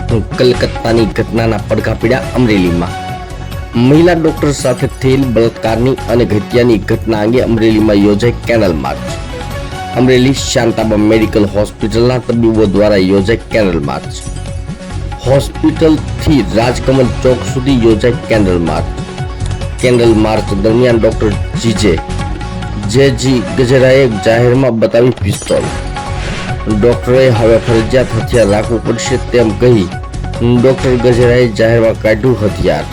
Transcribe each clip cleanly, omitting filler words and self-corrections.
કલકત્તાની ઘટનાના પડઘા પીડ્યા અમરેલીમાં મહિલા ડોક્ટર સાથે થયેલ બળાત્કારની અને હત્યાની ઘટના અંગે અમરેલીમાં યોજાઈ candle March. Amreli Shantaba medical હોસ્પિટલના તબીબો દ્વારા યોજાઈ કેન્ડલ માર્ચ। હોસ્પિટલથી રાજકમલ ચોક સુધી યોજાઈ કેન્ડલ માર્ચ। કેન્ડલ માર્ચ દરમિયાન ડોક્ટર જેજી ગજેરાએ જાહેરમાં બતાવી પિસ્તોલ। ડોક્ટરે હવે ફરજિયાત હથિયાર રાખવું પડશે તેમ કહી ડોક્ટર ગજેરાએ જાહેરમાં કાઢ્યું હથિયાર।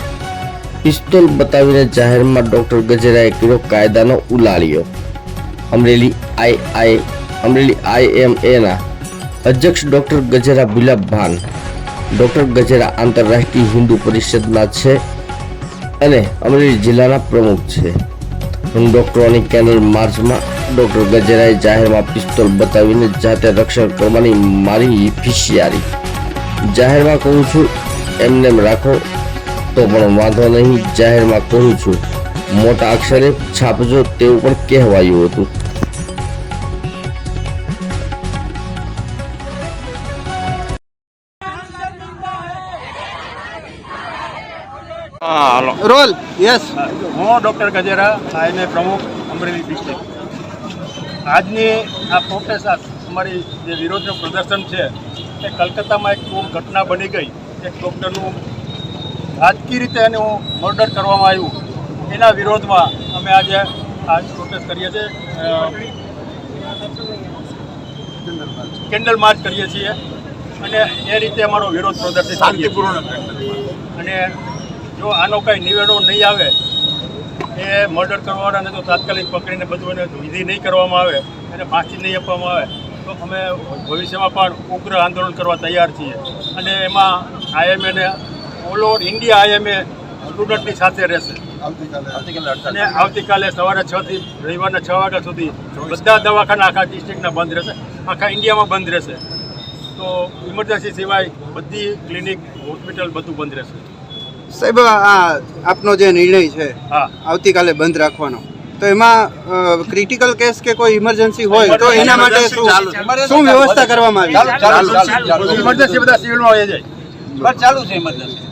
પિસ્તોલ બતાવીને જાહેરમાં ડોક્ટર ગજેરાએ કર્યો કાયદાનો ઉલાળ્યો। અમરેલી IMAના અધ્યક્ષ ડોક્ટર ગજેરા બિલાબ ભાન। ડોક્ટર ગજેરા આંતરરાષ્ટ્રીય હિન્દુ પરિષદના છે અને અમરેલી જિલ્લાના પ્રમુખ છે। ડોક્ટરોની કેન્ડલ માર્ચમાં ડોક્ટર ગજેરાએ જાહેરમાં પિસ્તોલ બતાવીને જાતે રક્ષણ કરવાની મારી ફિશિયારી। જાહેરમાં કહું છું એમને રાખો તો પણ વાંધો નહીં, જાહેરમાં કહું છું મોટા અક્ષરે છાપજો તેવું પણ કહેવાયું હતું। Roll yes. હું ડૉક્ટર ગજેરા આઈને પ્રમુખ અમરેલી ડિસ્ટ્રિક્ટ। આજની આ પ્રોટેસ્ટ અમારી જે વિરોધનું પ્રદર્શન છે એ કલકત્તામાં એક ઘટના બની ગઈ। એક ડૉક્ટરનું રાજકીય રીતે એનું મર્ડર કરવામાં આવ્યું, એના વિરોધમાં અમે આજે આ પ્રોટેસ્ટ કરીએ છીએ, કેન્ડલ માર્ચ કરીએ છીએ અને એ રીતે અમારો વિરોધ પ્રદર્શિત શાંતિપૂર્ણ। અને જો આનો કંઈ નિવેડો નહીં આવે, એ મર્ડર કરવાવાળાને તો તાત્કાલિક પકડીને બધું એને વિધિ નહીં કરવામાં આવે, એને ફાંસી નહીં આપવામાં આવે તો અમે ભવિષ્યમાં પણ ઉગ્ર આંદોલન કરવા તૈયાર છીએ। અને એમાં IMAને ઓલ ઓવર ઇન્ડિયા IMA સ્ટુડન્ટની સાથે રહેશે અને આવતીકાલે સવારે 6 થી રવિવારના 6 વાગ્યા સુધી બધા દવાખાના આખા ડિસ્ટ્રિક્ટના બંધ રહેશે, આખા ઇન્ડિયામાં બંધ રહેશે। તો ઇમરજન્સી સિવાય બધી ક્લિનિક, હોસ્પિટલ બધું બંધ રહેશે। સાહેબ, આપનો જે નિર્ણય છે આવતીકાલે બંધ રાખવાનો, તો એમાં ક્રિટિકલ કેસ કે કોઈ ઇમરજન્સી હોય તો એના માટે શું વ્યવસ્થા કરવામાં આવી? ઇમરજન્સી બધા સિવિલમાં આવી જાય, બસ ચાલુ છે ઇમરજન્સી।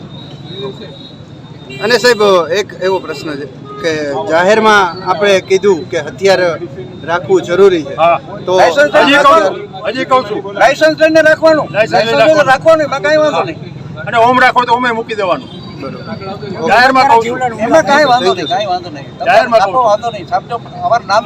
અને સાહેબ, એક એવો પ્રશ્ન છે કે જાહેરમાં આપણે કીધું કે હથિયાર રાખવું જરૂરી છે, તો હજી કહું છું લાયસન્સ લઈને રાખવાનું, લાયસન્સ રાખવાનું, એમાં કાંઈ વાંધો નહીં। અને હોમ રાખો તો હોમે મૂકી દેવાનું। જાહેરમાં કહું છું, એમાં કાંઈ વાંધો નહીં, કાંઈ વાંધો નહીં, જાહેરમાં વાંધો નહીં, સાહેબ અમારું નામ